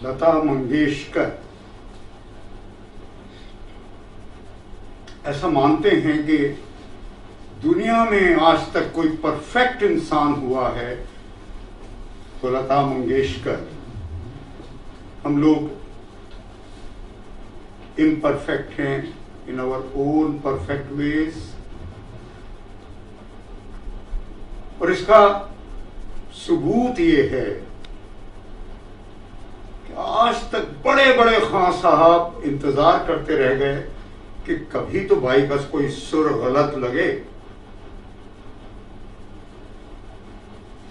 लता मंगेशकर ऐसा मानते हैं कि दुनिया में आज तक कोई परफेक्ट इंसान हुआ है तो लता मंगेशकर। हम लोग इम्परफेक्ट हैं in our own perfect ways, और इसका सबूत ये है कि आज तक बड़े बड़े खान साहब इंतजार करते रह गए कि कभी तो भाई बस कोई सुर गलत लगे।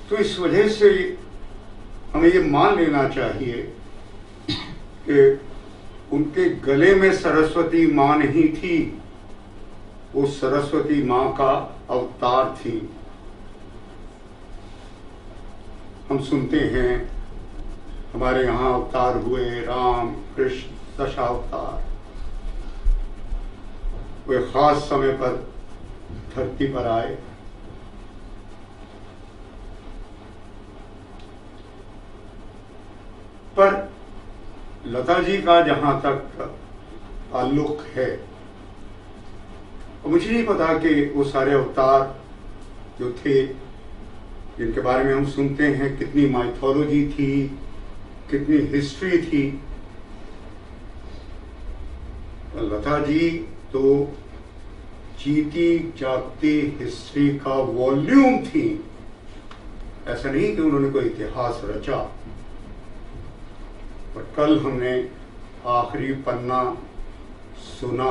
तो इस वजह से हमें ये मान लेना चाहिए कि उनके गले में सरस्वती मां नहीं थी, वो सरस्वती मां का अवतार थी। हम सुनते हैं हमारे यहाँ अवतार हुए राम कृष्ण दशावतार, वे खास समय पर धरती पर आए। पर लता जी का जहां तक ताल्लुक है, मुझे नहीं पता कि वो सारे अवतार जो थे जिनके बारे में हम सुनते हैं कितनी माइथोलॉजी थी, कितनी हिस्ट्री थी। लता जी तो जीती जागती हिस्ट्री का वॉल्यूम थी। ऐसा नहीं कि उन्होंने कोई इतिहास रचा, पर कल हमने आखिरी पन्ना सुना,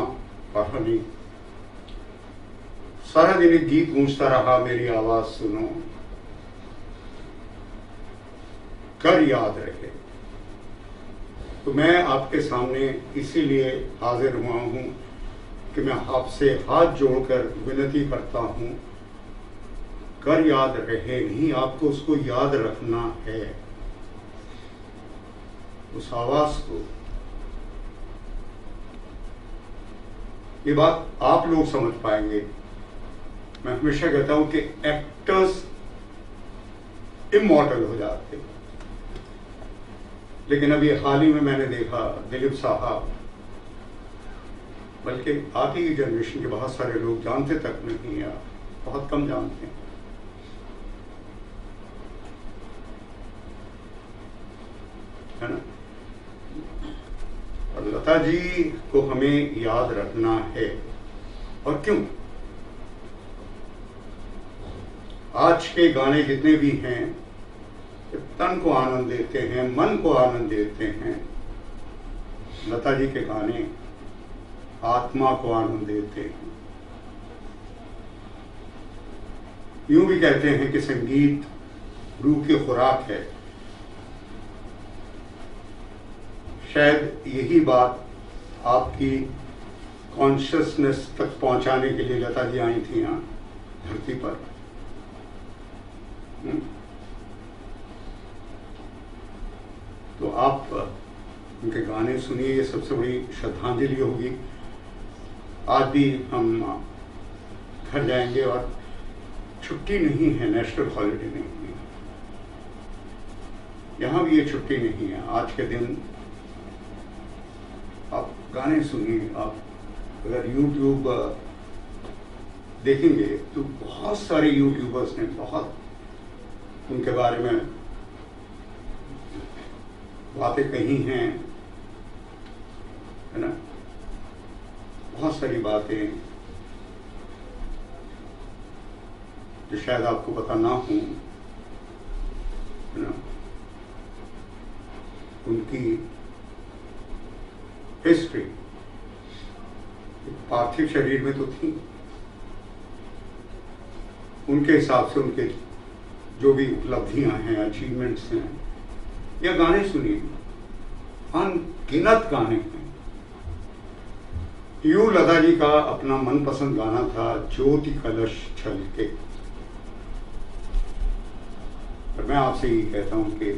पढ़ा नहीं। सारा दिन एक गीत गूंजता रहा, मेरी आवाज सुनो, कर याद रहे। तो मैं आपके सामने इसीलिए हाजिर हुआ हूं कि मैं आपसे हाथ जोड़कर विनती करता हूं, कर याद रहे नहीं, आपको उसको याद रखना है, उस आवाज को। ये बात आप लोग समझ पाएंगे। मैं हमेशा कहता हूं कि एक्टर्स इमॉर्टल हो जाते, लेकिन अभी हाल ही में मैंने देखा दिलीप साहब, बल्कि आप ही की जनरेशन के बहुत सारे लोग जानते तक नहीं, या बहुत कम जानते हैं, है ना। और लता जी को हमें याद रखना है। और क्यों? आज के गाने जितने भी हैं तन को आनंद देते हैं, मन को आनंद देते हैं। लता जी के गाने आत्मा को आनंद देते हैं। यूं भी कहते हैं कि संगीत रूह की खुराक है। शायद यही बात आपकी कॉन्शियसनेस तक पहुंचाने के लिए लता जी आई थी यहाँ धरती पर। तो आप उनके गाने सुनिए, ये सबसे बड़ी श्रद्धांजलि होगी। आज भी हम घर जाएंगे और छुट्टी नहीं है, नेशनल हॉलिडे नहीं है, यहाँ भी ये छुट्टी नहीं है। आज के दिन आप गाने सुनिए। आप अगर यूट्यूब देखेंगे तो बहुत सारे यूट्यूबर्स ने बहुत उनके बारे में बातें कही हैं, है ना। बहुत सारी बातें जो शायद आपको पता ना हो, है ना। उनकी हिस्ट्री पार्थिव शरीर में तो थी, उनके हिसाब से उनके जो भी उपलब्धियां हैं, अचीवमेंट्स हैं, या गाने सुनिए, अनगिनत गाने हैं। यूं लता जी का अपना मनपसंद गाना था ज्योति कलश छलके। और मैं आपसे ये कहता हूं कि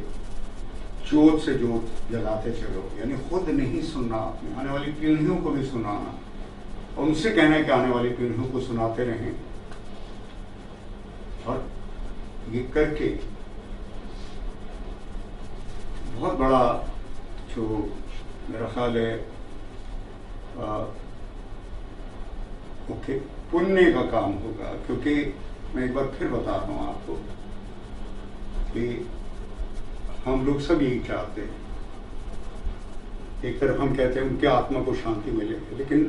जोत से जोत जलाते चलो, यानी खुद नहीं सुनना, आपने आने वाली पीढ़ियों को भी सुनाना, और उनसे कहना है कि आने वाली पीढ़ियों को सुनाते रहें। और ये करके बहुत बड़ा जो मेरा ख्याल है ओके पुण्य का काम होगा, क्योंकि मैं एक बार फिर बता रहा हूँ आपको कि हम लोग सब यही चाहते हैं। एक तरफ हम कहते हैं उनके आत्मा को शांति मिले, लेकिन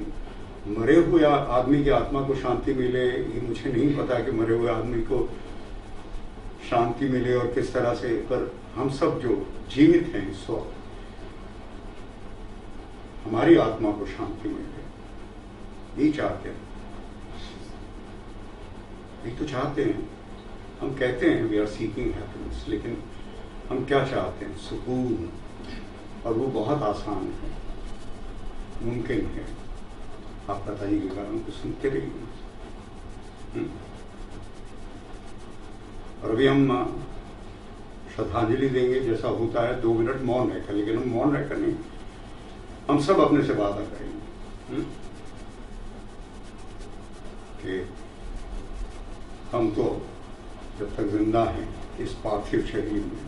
मरे हुए आदमी की आत्मा को शांति मिले ये मुझे नहीं पता कि मरे हुए आदमी को शांति मिले और किस तरह से, पर हम सब जो जीवित हैं इस वक्त हमारी आत्मा को शांति मिले यही चाहते हैं। यही तो चाहते हैं। हम कहते हैं वी आर सीकिंग हैप्पीनेस, लेकिन हम क्या चाहते हैं? सुकून। और वो बहुत आसान है, मुमकिन है। आप बताइए के कारण को सुनते रहिए। और अभी हम श्रद्धांजलि देंगे, जैसा होता है 2 मिनट मौन रहकर, लेकिन हम मौन रहकर नहीं, हम सब अपने से वादा करेंगे कि हम तो जब तक जिंदा हैं इस पार्थिव शरीर में,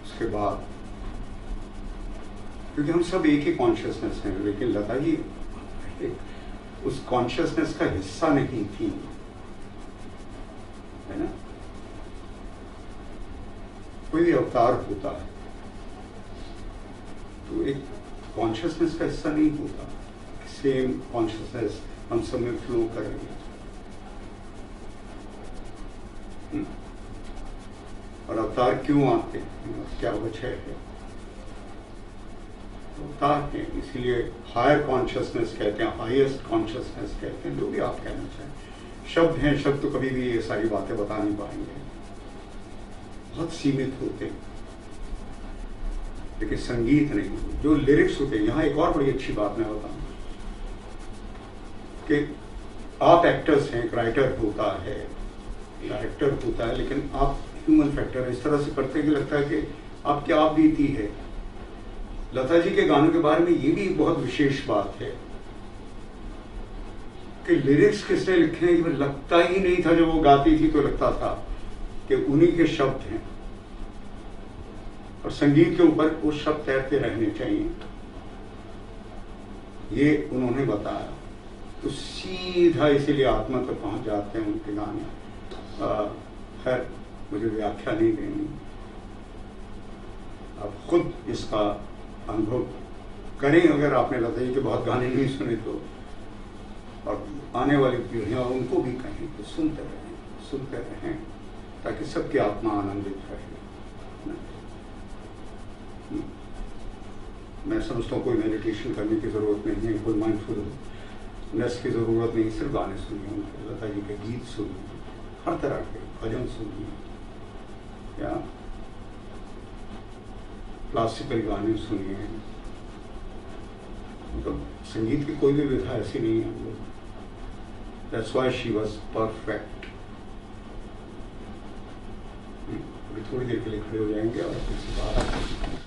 उसके बाद, क्योंकि हम सब एक ही कॉन्शियसनेस हैं, लेकिन लता जी उस कॉन्शियसनेस का हिस्सा नहीं थी, है ना? कोई भी अवतार होता है तो एक कॉन्शियसनेस का हिस्सा नहीं होता। सेम कॉन्शियसनेस हम सब में फ्लो करेंगे। और अवतार क्यों आते हैं, क्या वजह है? अवतार हैं इसीलिए हायर कॉन्शियसनेस कहते हैं, हाईएस्ट कॉन्शियसनेस कहते हैं, जो भी आप कहना चाहें। शब्द हैं, शब्द तो कभी भी ये सारी बातें बता नहीं पाएंगे, बहुत सीमित होते हैं। लेकिन संगीत नहीं, जो लिरिक्स होते हैं। यहाँ एक और बड़ी अच्छी बात मैं बताऊं कि आप एक्टर्स हैं, एक राइटर होता है, डायरेक्टर होता है, लेकिन आप ह्यूमन फैक्टर इस तरह से करते कि लगता है कि आपकी आप बीती है। लता जी के गानों के बारे में ये भी बहुत विशेष बात है कि लिरिक्स किसने लिखे हैं, ये लगता ही नहीं था। जब वो गाती थी तो लगता था कि उन्हीं के शब्द हैं, और संगीत के ऊपर वो शब्द तैरते रहने चाहिए, ये उन्होंने बताया। तो सीधा इसीलिए आत्मा तक पहुंच जाते हैं उनके गाने। खैर मुझे व्याख्या नहीं देनी, आप खुद इसका अनुभव करें अगर आपने लता जी के बहुत गाने नहीं सुने तो, और आने वाली पीढ़ियां उनको भी कहें कि सुनते रहें ताकि सबकी आत्मा आनंदित रहे। मैं समझता हूँ कोई मेडिटेशन करने की ज़रूरत नहीं है, कोई माइंडफुलनेस की ज़रूरत नहीं, सिर्फ गाने सुनिए उनके, लता जी के गीत सुनिए, हर तरह के भजन सुनिए या क्लासिकल गाने सुनिए। मतलब संगीत की कोई भी विधा ऐसी नहीं है। That's why she was perfect. अभी थोड़ी देर के लिए खड़े हो जाएंगे और फिर से बाहर